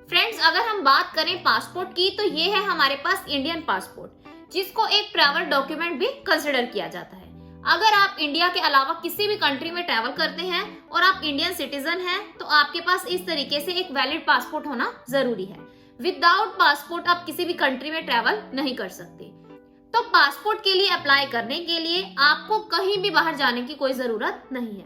Friends, अगर हम बात करें पासपोर्ट की तो ये है हमारे पास इंडियन पासपोर्ट, जिसको एक ट्रैवल डॉक्यूमेंट भी कंसिडर किया जाता है। अगर आप इंडिया के अलावा किसी भी कंट्री में ट्रैवल करते हैं और आप इंडियन सिटीजन हैं तो आपके पास इस तरीके से एक वैलिड पासपोर्ट होना जरूरी है। विदाउट पासपोर्ट आप किसी भी कंट्री में ट्रैवल नहीं कर सकते। तो पासपोर्ट के लिए अप्लाई करने के लिए आपको कहीं भी बाहर जाने की कोई जरूरत नहीं है।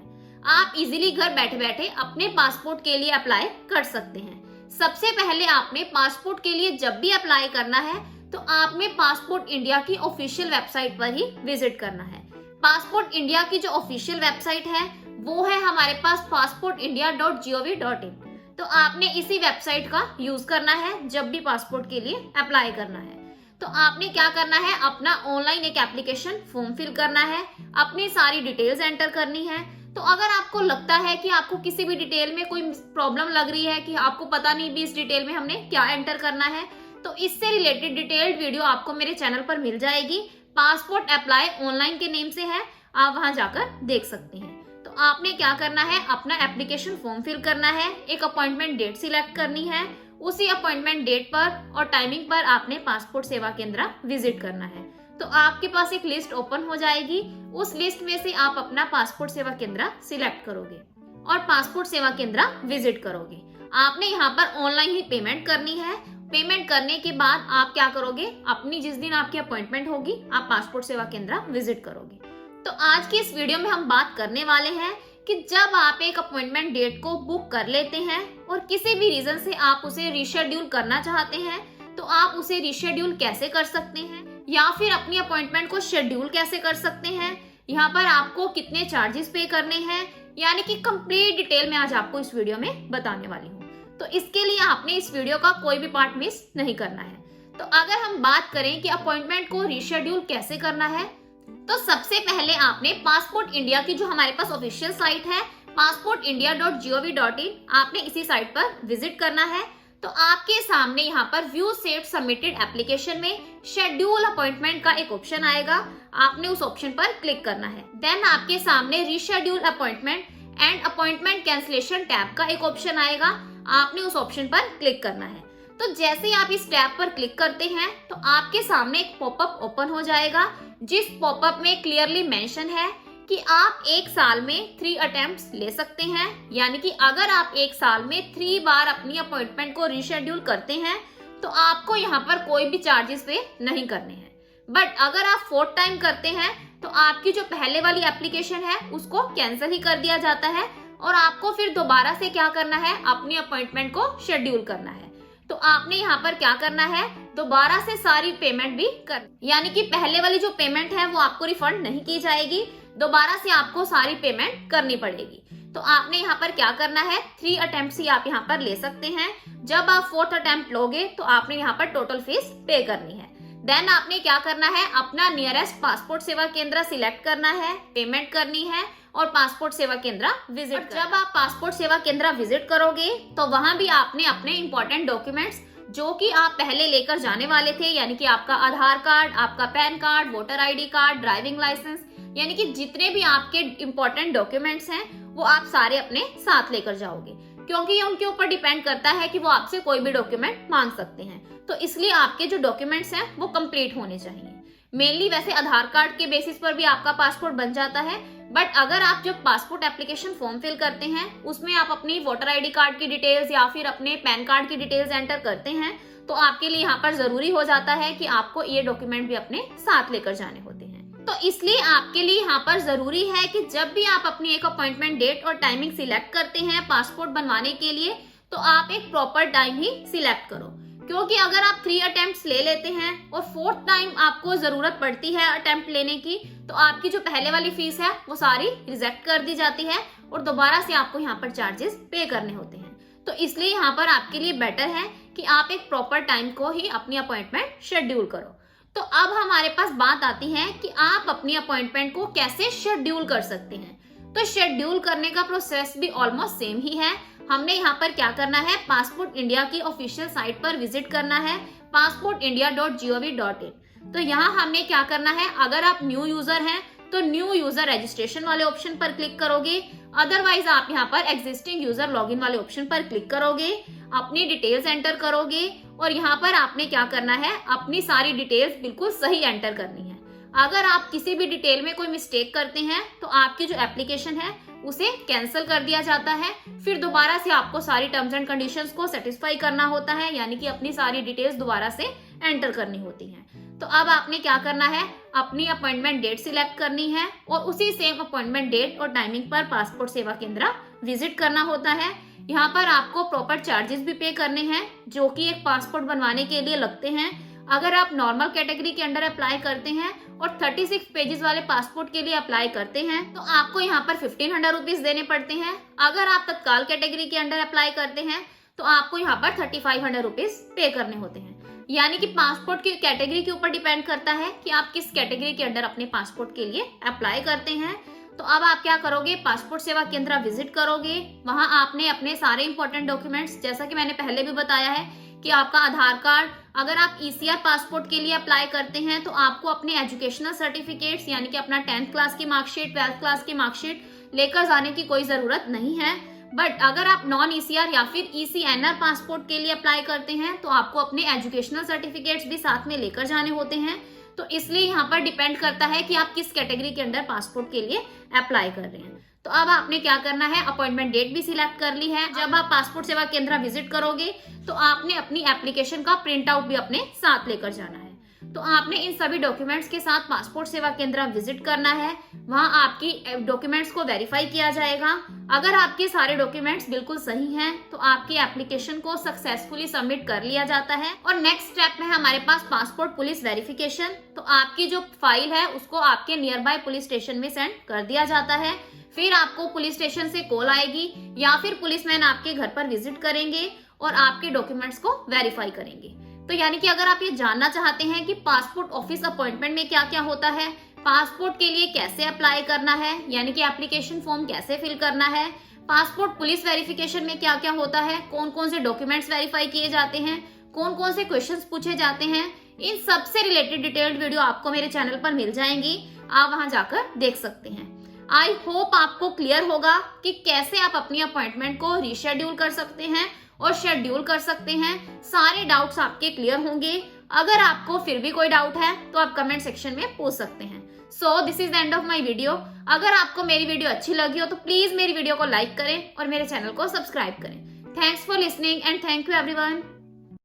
आप इजीली घर बैठे बैठे अपने पासपोर्ट के लिए अप्लाई कर सकते हैं। सबसे पहले आपने पासपोर्ट के लिए जब भी अप्लाई करना है तो आपने पासपोर्ट इंडिया की ऑफिशियल वेबसाइट पर ही विजिट करना है। पासपोर्ट इंडिया की जो ऑफिशियल वेबसाइट है वो है हमारे पास passportindia.gov.in। तो आपने इसी वेबसाइट का यूज करना है जब भी पासपोर्ट के लिए अप्लाई करना है। तो आपने क्या करना है, अपना ऑनलाइन एक एप्लीकेशन फॉर्म फिल करना है, अपनी सारी डिटेल्स एंटर करनी है। तो अगर आपको लगता है कि आपको किसी भी डिटेल में कोई प्रॉब्लम लग रही है कि आपको पता नहीं भी इस डिटेल में हमने क्या एंटर करना है, तो इससे रिलेटेड डिटेल्ड वीडियो आपको मेरे चैनल पर मिल जाएगी। पासपोर्ट अप्लाई ऑनलाइन के नेम से है, आप वहां जाकर देख सकते हैं। तो आपने क्या करना है, अपना एप्लीकेशन फॉर्म फिल करना है, एक अपॉइंटमेंट डेट सिलेक्ट करनी है, उसी अपॉइंटमेंट डेट पर और टाइमिंग पर आपने पासपोर्ट सेवा केंद्र विजिट करना है। तो आपके पास एक लिस्ट ओपन हो जाएगी, उस लिस्ट में से आप अपना पासपोर्ट सेवा केंद्र सिलेक्ट करोगे और पासपोर्ट सेवा केंद्र विजिट करोगे। आपने यहाँ पर ऑनलाइन ही पेमेंट करनी है। पेमेंट करने के बाद आप क्या करोगे, अपनी जिस दिन आपकी अपॉइंटमेंट होगी आप पासपोर्ट सेवा केंद्र विजिट करोगे। तो आज की इस वीडियो में हम बात करने वाले हैं कि जब आप एक अपॉइंटमेंट डेट को बुक कर लेते हैं और किसी भी रीजन से आप उसे रीशेड्यूल करना चाहते हैं तो आप उसे रीशेड्यूल कैसे कर सकते हैं या फिर अपनी अपॉइंटमेंट को शेड्यूल कैसे कर सकते हैं, यहाँ पर आपको कितने चार्जेस पे करने हैं, यानी कि कंप्लीट डिटेल में आज आपको इस वीडियो में बताने वाली हूँ। तो इसके लिए आपने इस वीडियो का कोई भी पार्ट मिस नहीं करना है। तो अगर हम बात करें कि अपॉइंटमेंट को रीशेड्यूल कैसे करना है, तो सबसे पहले आपने पासपोर्ट इंडिया की जो हमारे पास ऑफिशियल साइट है passportindia.gov.in, आपने इसी साइट पर विजिट करना है। तो आपके सामने यहाँ पर व्यू सेव्ड सबमिटेड एप्लीकेशन में शेड्यूल अपॉइंटमेंट का एक ऑप्शन आएगा, आपने उस ऑप्शन पर क्लिक करना है। देन आपके सामने reschedule appointment and appointment cancellation tab का एक ऑप्शन आएगा, आपने उस ऑप्शन पर क्लिक करना है। तो जैसे ही आप इस टैब पर क्लिक करते हैं तो आपके सामने एक पॉपअप ओपन हो जाएगा, जिस पॉपअप में क्लियरली मेंशन है कि आप एक साल में 3 अटेम्प्ट्स ले सकते हैं, यानी कि अगर आप एक साल में 3 बार अपनी अपॉइंटमेंट को रीशेड्यूल करते हैं तो आपको यहाँ पर कोई भी चार्जेस पे नहीं करने हैं। बट अगर आप 4th टाइम करते हैं तो आपकी जो पहले वाली एप्लीकेशन है उसको कैंसिल ही कर दिया जाता है और आपको फिर दोबारा से क्या करना है, अपनी अपॉइंटमेंट को शेड्यूल करना है। तो आपने यहाँ पर क्या करना है, दोबारा से सारी पेमेंट भी कर, यानी कि पहले वाली जो पेमेंट है वो आपको रिफंड नहीं की जाएगी, दोबारा से आपको सारी पेमेंट करनी पड़ेगी। तो आपने यहाँ पर क्या करना है, 3 अटेम्प्ट ही आप यहाँ पर ले सकते हैं। जब आप 4th अटेम्प्ट लोगे तो आपने यहाँ पर टोटल फीस पे करनी है। देन आपने क्या करना है, अपना नियरेस्ट पासपोर्ट सेवा केंद्र सिलेक्ट करना है, पेमेंट करनी है और पासपोर्ट सेवा केंद्र विजिट। जब आप पासपोर्ट सेवा केंद्र विजिट करोगे तो वहां भी आपने अपने इंपॉर्टेंट डॉक्यूमेंट्स जो कि आप पहले लेकर जाने वाले थे, यानी कि आपका आधार कार्ड, आपका PAN card, voter ID card, driving licence, यानी कि जितने भी आपके इंपॉर्टेंट डॉक्यूमेंट्स हैं वो आप सारे अपने साथ लेकर जाओगे, क्योंकि ये उनके ऊपर डिपेंड करता है कि वो आपसे कोई भी डॉक्यूमेंट मांग सकते हैं। तो इसलिए आपके जो डॉक्यूमेंट्स हैं वो कंप्लीट होने चाहिए। मेनली वैसे आधार कार्ड के बेसिस पर भी आपका पासपोर्ट बन जाता है, बट अगर आप जब पासपोर्ट एप्लीकेशन फॉर्म फिल करते हैं उसमें आप अपनी वोटर आईडी कार्ड की डिटेल्स या फिर अपने पैन कार्ड की डिटेल्स एंटर करते हैं तो आपके लिए यहाँ पर जरूरी हो जाता है कि आपको ये डॉक्यूमेंट भी अपने साथ लेकर जाने होते हैं। तो इसलिए आपके लिए यहाँ पर जरूरी है कि जब भी आप अपनी एक अपॉइंटमेंट डेट और टाइमिंग सिलेक्ट करते हैं पासपोर्ट बनवाने के लिए तो आप एक प्रॉपर टाइम ही सिलेक्ट करो, क्योंकि अगर आप 3 अटेम्प्ट्स ले लेते हैं और 4th टाइम आपको जरूरत पड़ती है अटेम्प्ट लेने की तो आपकी जो पहले वाली फीस है वो सारी रिजेक्ट कर दी जाती है और दोबारा से आपको यहाँ पर चार्जेस पे करने होते हैं। तो इसलिए यहाँ पर आपके लिए बेटर है कि आप एक प्रॉपर टाइम को ही अपनी अपॉइंटमेंट शेड्यूल करो। तो अब हमारे पास बात आती है कि आप अपनी अपॉइंटमेंट को कैसे शेड्यूल कर सकते हैं। तो शेड्यूल करने का प्रोसेस भी ऑलमोस्ट सेम ही है। हमने यहाँ पर क्या करना है, पासपोर्ट इंडिया की ऑफिशियल साइट पर विजिट करना है passportindia.gov.in। तो यहाँ हमने क्या करना है, अगर आप न्यू यूजर हैं तो न्यू यूजर रजिस्ट्रेशन वाले ऑप्शन पर क्लिक करोगे। अदरवाइज आप यहाँ पर एग्जिस्टिंग यूजर लॉगिन वाले ऑप्शन पर क्लिक करोगे, अपनी डिटेल्स एंटर करोगे और यहाँ पर आपने क्या करना है, अपनी सारी डिटेल्स बिल्कुल सही एंटर करनी है। अगर आप किसी भी डिटेल में कोई मिस्टेक करते हैं तो आपकी जो एप्लीकेशन है उसे कैंसिल कर दिया जाता है। फिर दोबारा से आपको सारी टर्म्स एंड कंडीशंस को सेटिस्फाई करना होता है, यानी कि अपनी सारी डिटेल्स दोबारा से एंटर करनी होती हैं। तो अब आपने क्या करना है, अपनी अपॉइंटमेंट डेट सिलेक्ट करनी है और उसी सेम अपॉइंटमेंट डेट और टाइमिंग पर पासपोर्ट सेवा केंद्र विजिट करना होता है। यहाँ पर आपको प्रॉपर चार्जेस भी पे करने हैं जो कि एक पासपोर्ट बनवाने के लिए लगते हैं। अगर आप नॉर्मल कैटेगरी के अंडर अप्लाई करते हैं और 36 पेजेस वाले पासपोर्ट के लिए अप्लाई करते हैं तो आपको यहाँ पर 1500 रुपीज देने पड़ते हैं। अगर आप तत्काल कैटेगरी के अंडर अप्लाई करते हैं तो आपको यहाँ पर 3500 रुपीज पे करने होते हैं। यानी कि पासपोर्ट की कैटेगरी के ऊपर डिपेंड करता है कि आप किस कैटेगरी के अंडर अपने पासपोर्ट के लिए अप्लाई करते हैं। तो अब आप क्या करोगे, पासपोर्ट सेवा केंद्र विजिट करोगे। वहां आपने अपने सारे इंपॉर्टेंट डॉक्यूमेंट्स, जैसा कि मैंने पहले भी बताया है कि आपका आधार कार्ड, अगर आप ईसीआर पासपोर्ट के लिए अप्लाई करते हैं तो आपको अपने एजुकेशनल सर्टिफिकेट्स यानी कि अपना 10th क्लास की मार्कशीट, 12th क्लास की मार्कशीट लेकर जाने की कोई जरूरत नहीं है। बट अगर आप नॉन ईसीआर या फिर ईसीएनआर पासपोर्ट के लिए अप्लाई करते हैं तो आपको अपने एजुकेशनल सर्टिफिकेट्स भी साथ में लेकर जाने होते हैं। तो इसलिए यहाँ पर डिपेंड करता है कि आप किस कैटेगरी के अंदर पासपोर्ट के लिए अप्लाई कर रहे हैं। तो अब आपने क्या करना है, अपॉइंटमेंट डेट भी सिलेक्ट कर ली है। जब आप पासपोर्ट सेवा केंद्र विजिट करोगे तो आपने अपनी एप्लीकेशन का प्रिंट आउट भी अपने साथ लेकर जाना है। तो आपने इन सभी डॉक्यूमेंट्स के साथ पासपोर्ट सेवा केंद्र विजिट करना है। वहां आपकी डॉक्यूमेंट्स को वेरीफाई किया जाएगा। अगर आपके सारे डॉक्यूमेंट्स बिल्कुल सही हैं तो आपकी एप्लीकेशन को सक्सेसफुली सबमिट कर लिया जाता है। और नेक्स्ट स्टेप में हमारे पास पासपोर्ट पुलिस वेरिफिकेशन। तो आपकी जो फाइल है उसको आपके नियर बाय पुलिस स्टेशन में सेंड कर दिया जाता है। फिर आपको पुलिस स्टेशन से कॉल आएगी या फिर पुलिसमैन आपके घर पर विजिट करेंगे और आपके डॉक्यूमेंट्स को वेरीफाई करेंगे। तो यानी कि अगर आप ये जानना चाहते हैं कि पासपोर्ट ऑफिस अपॉइंटमेंट में क्या क्या होता है, पासपोर्ट के लिए कैसे अप्लाई करना है, यानी कि एप्लीकेशन फॉर्म कैसे फिल करना है, पासपोर्ट पुलिस वेरिफिकेशन में क्या क्या होता है, कौन कौन से डॉक्यूमेंट्स वेरीफाई किए जाते हैं, कौन कौन से क्वेश्चंस पूछे जाते हैं, इन सब से रिलेटेड डिटेल्ड वीडियो आपको मेरे चैनल पर मिल जाएंगी। आप वहां जाकर देख सकते हैं। आई होप आपको क्लियर होगा कि कैसे आप अपनी अपॉइंटमेंट को रीशेड्यूल कर सकते हैं और शेड्यूल कर सकते हैं। सारे डाउट्स आपके क्लियर होंगे। अगर आपको फिर भी कोई डाउट है तो आप कमेंट सेक्शन में पूछ सकते हैं। So this is the end of my video. अगर आपको मेरी वीडियो अच्छी लगी हो तो प्लीज मेरी वीडियो को लाइक करें और मेरे चैनल को सब्सक्राइब करें। Thanks for listening and thank you everyone.